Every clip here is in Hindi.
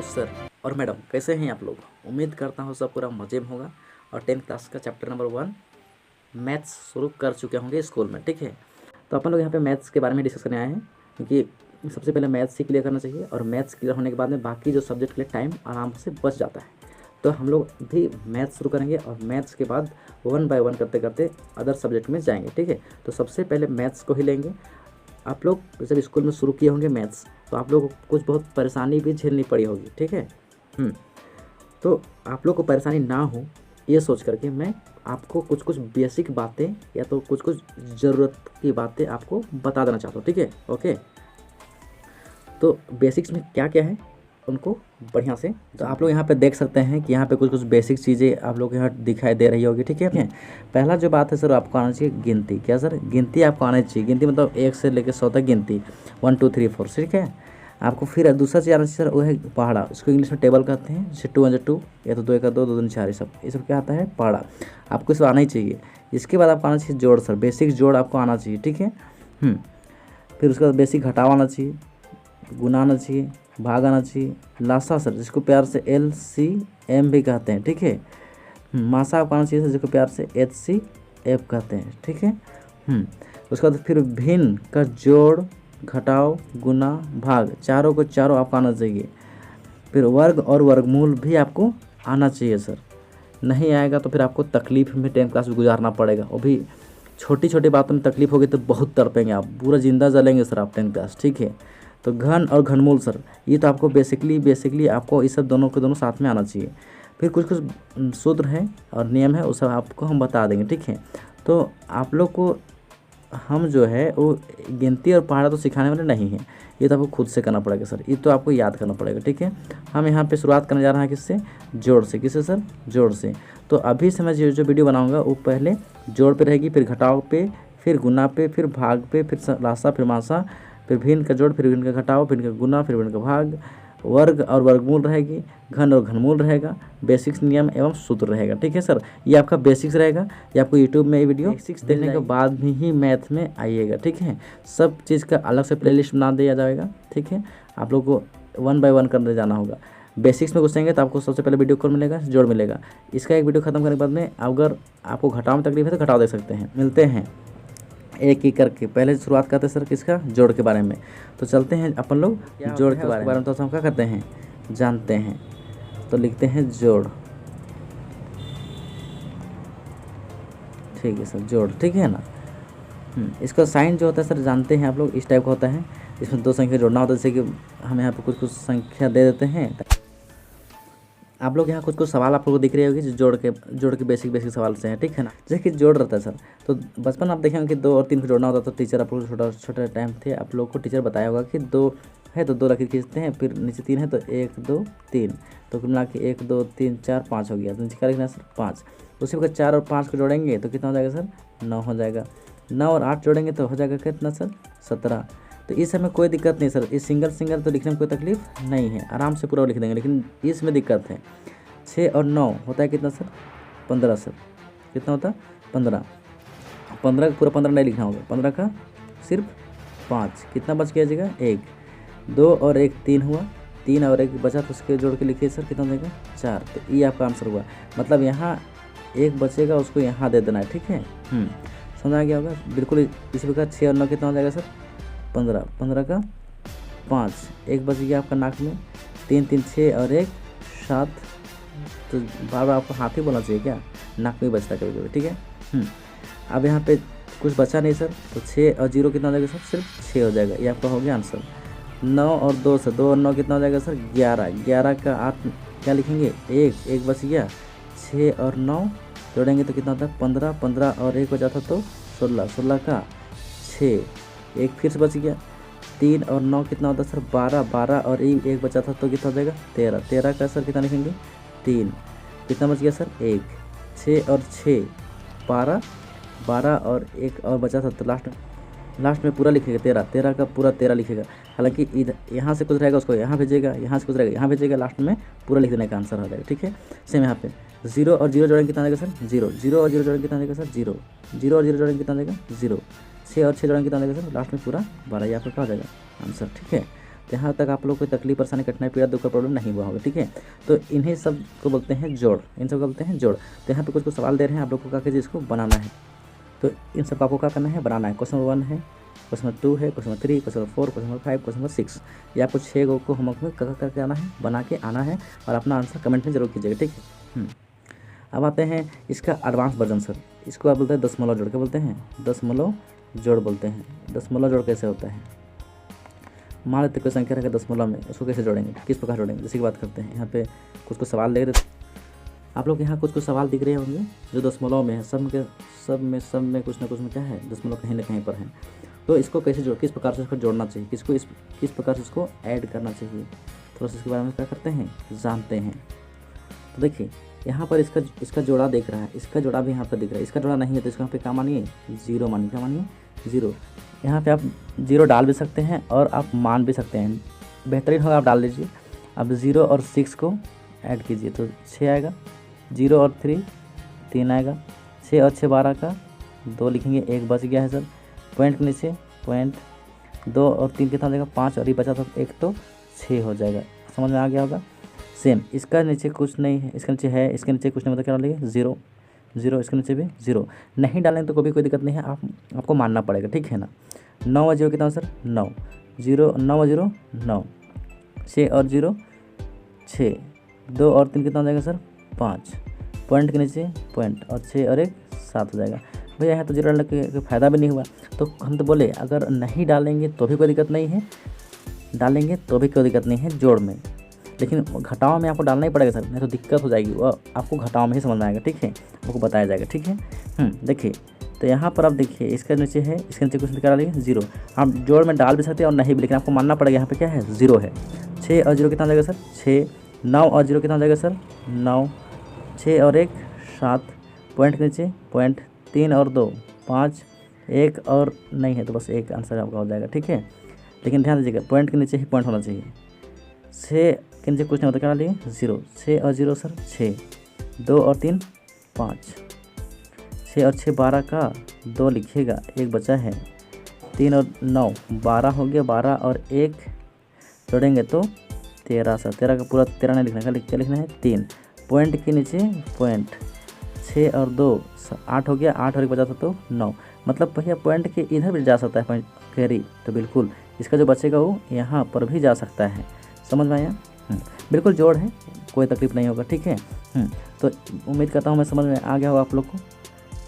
हेलो सर और मैडम, कैसे हैं आप लोग। उम्मीद करता हूँ सब पूरा मज़े में होगा और 10th क्लास का चैप्टर नंबर 1 मैथ्स शुरू कर चुके होंगे स्कूल में। ठीक है, तो अपन लोग यहाँ पे मैथ्स के बारे में डिस्कस करने आए हैं, क्योंकि सबसे पहले मैथ्स ही क्लियर करना चाहिए और मैथ्स क्लियर होने के बाद में बाकी जो सब्जेक्ट के लिए टाइम आराम से बच जाता है। तो हम लोग भी मैथ्स शुरू करेंगे और मैथ्स के बाद 1 बाय 1 करते करते अदर सब्जेक्ट में जाएंगे। ठीक है, तो सबसे पहले मैथ्स को ही लेंगे। आप लोग जब स्कूल में शुरू किए होंगे मैथ्स, तो आप लोगों को कुछ बहुत परेशानी भी झेलनी पड़ी होगी। ठीक है, तो आप लोग को परेशानी ना हो ये सोच करके मैं आपको कुछ कुछ बेसिक बातें या तो कुछ कुछ ज़रूरत की बातें आपको बता देना चाहता हूँ। ठीक है, ओके। तो बेसिक्स में क्या क्या है उनको बढ़िया से तो आप लोग यहाँ पे देख सकते हैं कि यहाँ पे कुछ कुछ बेसिक चीज़ें आप लोग यहाँ दिखाई दे रही होगी। ठीक है, पहला जो बात है सर, आपको आना चाहिए गिनती। क्या सर, गिनती आपको आना चाहिए। गिनती मतलब 1 से लेकर 100 तक गिनती, 1 2 3 4। ठीक है, आपको फिर दूसरा चीज़ आना चाहिए सर, वो है पहाड़ा। उसको इंग्लिश में टेबल कहते हैं, जैसे 2 1 2 या तो 2 1 2 2 2 4, ये सब क्या आता है, पहाड़ा। आपको इसको आना ही चाहिए। इसके बाद आपको आना चाहिए जोड़ सर, बेसिक जोड़ आपको आना चाहिए। ठीक है, फिर उसके बाद बेसिक घटाव आना चाहिए, गुना आना चाहिए, भाग आना चाहिए, लासा सर जिसको प्यार से LCM भी कहते हैं। ठीक है, मासा आपको आना चाहिए सर, जिसको प्यार से HCF कहते हैं। ठीक है, उसके बाद फिर भिन्न का जोड़, घटाव, गुना, भाग, चारों को चारों आपको आना चाहिए। फिर वर्ग और वर्गमूल भी आपको आना चाहिए सर। नहीं आएगा तो फिर आपको तकलीफ में 10th क्लास में गुजारना पड़ेगा। वो भी छोटी छोटी बातों में तकलीफ होगी तो बहुत तड़पेंगे आप, पूरा जिंदा जलेंगे सर आप 10th क्लास। ठीक है, तो घन और घनमूल सर, ये तो आपको बेसिकली आपको इस सब दोनों के दोनों साथ में आना चाहिए। फिर कुछ कुछ सूत्र हैं और नियम है, वो सब आपको हम बता देंगे। ठीक है, तो आप लोग को हम जो है वो गिनती और पहाड़ा तो सिखाने वाले नहीं हैं, ये तो आपको खुद से करना पड़ेगा सर, ये तो आपको याद करना पड़ेगा। ठीक है, हम यहाँ पे शुरुआत करने जा रहे हैं किससे, जोड़ से। किससे सर, जोड़ से। तो अभी से मैं जो वीडियो बनाऊँगा वो पहले जोड़ पे रहेगी, फिर घटाव पे, फिर गुना पे, फिर भाग पे, फिर लासा, फिर मासा, फिर भिन्न का जोड़, फिर भिन्न का घटाव, फिर भिन्न का गुना, फिर भिन्न का भाग, वर्ग और वर्गमूल रहेगी, घन और घनमूल रहेगा, बेसिक्स नियम एवं सूत्र रहेगा। ठीक है सर, ये आपका बेसिक्स रहेगा। ये आपको यूट्यूब में ये वीडियो बेसिक्स देखने के बाद में ही मैथ में आइएगा। ठीक है, सब चीज़ का अलग से प्लेलिस्ट बना दिया जाएगा। ठीक है, आप लोग को 1 बाय 1 करने जाना होगा। बेसिक्स में घुसेंगे तो आपको सबसे पहले वीडियो कौन मिलेगा, जोड़ मिलेगा। इसका एक वीडियो खत्म करने के बाद में अगर आपको घटाव में तकलीफ है तो घटाव देख सकते हैं। मिलते हैं एक एक करके। पहले शुरुआत करते हैं सर किसका, जोड़ के बारे में। तो चलते हैं अपन लोग जोड़ के बारे में। तो हम क्या करते हैं, जानते हैं। तो लिखते हैं जोड़। ठीक है सर, जोड़। ठीक है ना, इसका साइन जो होता है सर जानते हैं आप लोग, इस टाइप का होता है। इसमें 2 संख्या जोड़ना होता है, जैसे कि हम यहाँ पे कुछ कुछ संख्या दे देते हैं। आप लोग यहाँ कुछ कुछ सवाल आप लोगों को दिख रहे होगी जो जोड़ के बेसिक सवाल से हैं। ठीक है ना, जैसे कि जोड़ रहता है सर, तो बचपन आप देखेंगे कि 2 और 3 को जोड़ना होता है। तो टीचर आप लोग छोटे टाइम थे, आप लोग को टीचर बताया होगा कि 2 है तो 2 लकीर खींचते हैं, फिर नीचे 3 है तो 1 2 3, तो कुल मिला के 1 2 3 4 5 हो गया। तो नीचे क्या लिखना है सर, 5। उसी वक्त 4 और 5 को जोड़ेंगे तो कितना हो जाएगा सर, 9 हो जाएगा। 9 और 8 जोड़ेंगे तो हो जाएगा कितना सर, 17। तो इस समय कोई दिक्कत नहीं सर, इस सिंगल तो लिखने में कोई तकलीफ नहीं है, आराम से पूरा लिख देंगे। लेकिन इसमें दिक्कत है, 6 और 9 होता है कितना सर, 15 सर। कितना होता है, 15। 15 का पूरा 15 नहीं लिखना होगा, 15 का सिर्फ 5। कितना बच गया जगह, 1। 2 और 1 3 हुआ, 3 और 1 बचा तो उसके जोड़ के लिखिए सर, कितना हो जाएगा, 4। तो ये आपका आंसर हुआ। मतलब यहाँ 1 बचेगा, उसको यहाँ दे देना है। ठीक है, समझ आ गया होगा बिल्कुल। इसी प्रकार 6 और 9 कितना हो जाएगा सर, 15। 15 का 5, 1 बच गया आपका नाक में, 3 3 6 और 1 7। तो बार बार आपको हाथ ही बोलना चाहिए क्या, नाक में बचता कभी कभी। ठीक है, अब यहाँ पे कुछ बचा नहीं सर, तो 6 और 0 कितना हो जाएगा सर, सिर्फ 6 हो जाएगा। ये आपका हो गया आंसर। 9 और 2 से, 2 और 9 कितना हो जाएगा सर, 11। 11 का 8 क्या लिखेंगे, 1 बच गया। 6 और 9 जोड़ेंगे तो कितना होता है, 15। 15 और 1 बचा था तो 16। 16 का 6, 1 फिर से बच गया। 3 और 9 कितना होता है सर, 12। 12 और 1 बचा था तो कितना हो जाएगा, 13। 13 का सर कितना लिखेंगे, 3। कितना बच गया सर, 1। 6 और 6 12। 12 और 1 और बचा था तो लास्ट में पूरा लिखेगा 13। 13 का पूरा 13 लिखेगा। हालांकि इधर यहाँ से कुछ रहेगा उसको यहाँ भेजेगा, यहाँ से कुछ रहेगा यहाँ भेजेगा, लास्ट में पूरा लिख देने का आंसर हो जाएगा। ठीक है, सेम यहाँ पे 0 और 0 जोड़ेंगे कितना देगा सर, 0। 0 और 0 जोड़ेंगे कितना देगा सर, 0। 0 और 0 जोड़ेंगे कितना देगा, 0। 6 और 6 जोड़ेंगे कितना देगा सर, लास्ट में पूरा 12। ये आपका क्या हो जाएगा आंसर। ठीक है, तो यहाँ तक आप लोग कोई तकलीफ परेशानी कठिनाई पीड़ा दुख का प्रॉब्लम नहीं हुआ होगा, ठीक है। तो इन्हीं सब को बोलते हैं जोड़, इन सब को बोलते हैं जोड़। तो यहाँ पे कुछ सवाल दे रहे हैं, आप लोग को क्या कीजिए, इसको बनाना है। तो इन सब का आपको क्या करना है, बनाना है। क्वेश्चन नंबर 1 है, क्वेश्चन नंबर 2 है, question number 3, question number 4, question number 5, question number 6, या आपको 6 को होमवर्क में करके आना है, बना के आना है और अपना आंसर कमेंट में जरूर कीजिएगा, ठीक है। अब आते हैं इसका एडवांस वर्जन सर। इसको आप बोलते हैं दशमलव जोड़, क्या बोलते हैं, दशमलव जोड़ बोलते हैं। दशमलव जोड़ कैसे होता है, मान लेते कोई संख्या रहेगा दशमलव में, उसको कैसे जोड़ेंगे, किस प्रकार जोड़ेंगे, जैसे की बात करते हैं। यहाँ पे कुछ सवाल देख रहे, आप लोग यहाँ कुछ सवाल दिख रहे होंगे जो दशमलव में है, सब में कुछ ना कुछ में क्या है, दशमलव कहीं ना कहीं पर है। तो इसको कैसे किस प्रकार से इसको जोड़ना चाहिए, किस प्रकार से इसको ऐड करना चाहिए, थोड़ा सा इसके बारे में क्या करते हैं, जानते हैं। तो देखिए यहाँ पर इसका जोड़ा देख रहा है, इसका जोड़ा भी यहाँ पर दिख रहा है, इसका जोड़ा नहीं है तो इसको यहाँ पे क्या मानिए, जीरो मानिए, क्या मानिए, जीरो। यहाँ पे आप जीरो डाल भी सकते हैं और आप मान भी सकते हैं, बेहतरीन होगा आप डाल दीजिए। अब 0 और 6 को ऐड कीजिए तो 6 आएगा, 0 और 3 आएगा, 6 और 6 12 का 2 लिखेंगे, 1 बच गया है सर। पॉइंट के नीचे पॉइंट, 2 और 3 कितना हो जाएगा, 5 और ये बचा तो 1 तो 6 हो जाएगा, समझ में आ गया होगा। सेम इसका नीचे कुछ नहीं है, इसके नीचे है, इसके नीचे कुछ नहीं, मतलब क्या डालेंगे, 0 0, इसके नीचे भी 0 नहीं डालेंगे तो कोई दिक्कत नहीं है, आपको मानना पड़ेगा, ठीक है ना। 9 और 0 कितना सर, 9, 0 9 और 0 9, 6 और 0 6, 2 और 3 कितना हो जाएगा सर, 5, पॉइंट के नीचे पॉइंट और 6 और 1 7 हो जाएगा। भैया यहाँ तो 0 डालने का फ़ायदा भी नहीं हुआ, तो हम तो बोले अगर नहीं डालेंगे तो भी कोई दिक्कत नहीं है, डालेंगे तो भी कोई दिक्कत नहीं है जोड़ में, लेकिन घटाव में आपको डालना ही पड़ेगा सर, नहीं तो दिक्कत हो जाएगी, वो आपको घटाव में ही समझ में आएगा, ठीक है, आपको बताया जाएगा, ठीक है। देखिए तो यहाँ पर आप देखिए इसके नीचे है, इसके नीचे कुछ निकाल लीजिए, 0। आप जोड़ में डाल भी सकते हैं और नहीं भी, लेकिन आपको मानना पड़ेगा यहाँ पे क्या है, 0 है। 6 और 0 कितना हो जाएगा सर, 6, 9 और 0 कितना हो जाएगा सर, 9, 6 और 1 7, पॉइंट के नीचे पॉइंट, 3 और 2 5, 1 और नहीं है तो बस 1 आंसर आपका हो जाएगा, ठीक है। लेकिन ध्यान दीजिएगा पॉइंट के नीचे ही पॉइंट होना चाहिए। 6 के नीचे कुछ नहीं होता, क्या डालिए, 0, 6 और 0 सर 6, 2 और 3 5, 6 और 6 12 का 2 लिखिएगा, 1 बचा है, 3 और 9 12 हो गया, 12 और 1 जोड़ेंगे तो 13 सर, 13 का पूरा 13 नहीं लिखना है, क्या लिखना है, 3, पॉइंट के नीचे पॉइंट, 6 और 2 8 हो गया, 8 और 1 बचा था तो 9, मतलब भैया पॉइंट के इधर भी जा सकता है पॉइंट कैरी, तो बिल्कुल इसका जो बचेगा वो यहाँ पर भी जा सकता है, समझ में आया। बिल्कुल जोड़ है, कोई तकलीफ नहीं होगा, ठीक है। तो उम्मीद करता हूँ मैं समझ में आ गया होगा आप लोग को।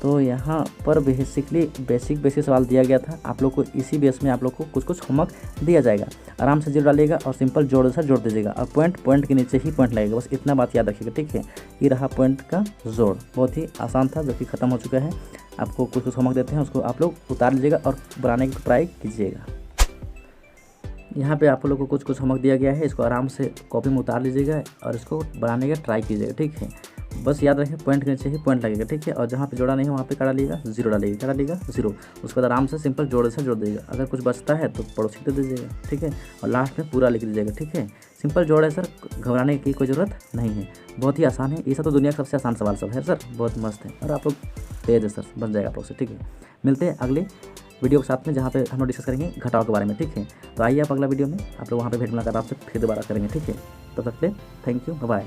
तो यहाँ पर बेसिकली बेसिक सवाल दिया गया था, आप लोग को इसी बेस में आप लोग को कुछ होमवर्क दिया जाएगा, आराम से जीरो डालिएगा और सिंपल जोड़ से जोड़ दीजिएगा, और पॉइंट के नीचे ही पॉइंट लगेगा, बस इतना बात याद रखिएगा, ठीक है। ये रहा पॉइंट का जोड़, बहुत ही आसान था जो कि ख़त्म हो चुका है। आपको कुछ होमवर्क देते हैं, उसको आप लोग उतार लीजिएगा और बनाने की ट्राई कीजिएगा। यहाँ पे आप लोग को कुछ होमवर्क दिया गया है, इसको आराम से कॉपी में उतार लीजिएगा और इसको बनाने का ट्राई कीजिएगा, ठीक है। बस याद रखें पॉइंट के नीचे ही पॉइंट लगेगा, ठीक है। और जहाँ पे जोड़ा नहीं है वहाँ पे क्या डालिएगा, 0 डालिएगा, क्या डालिएगा, 0। उसके बाद आराम से सिंपल जोड़ से जोड़ दीजिएगा, अगर कुछ बचता है तो पड़ोसी दे दीजिएगा, ठीक है। और लास्ट में पूरा लिख दीजिएगा, ठीक है। सिंपल जोड़ है सर, घबराने की कोई ज़रूरत नहीं है, बहुत ही आसान है। ये सब तो दुनिया का सबसे आसान सवाल सब है सर, बहुत मस्त है और आप लोग तेज है सर, बन जाएगा आप लोग से, ठीक है। मिलते हैं अगले वीडियो के साथ में, जहाँ पे हम लोग डिस्कस करेंगे घटाव के बारे में, ठीक है। तो आइए आप अगला वीडियो में आप लोग वहाँ पे भेंट मुलाकात आपसे फिर दोबारा करेंगे, ठीक है। तब तक के लिए थैंक यू, बाय।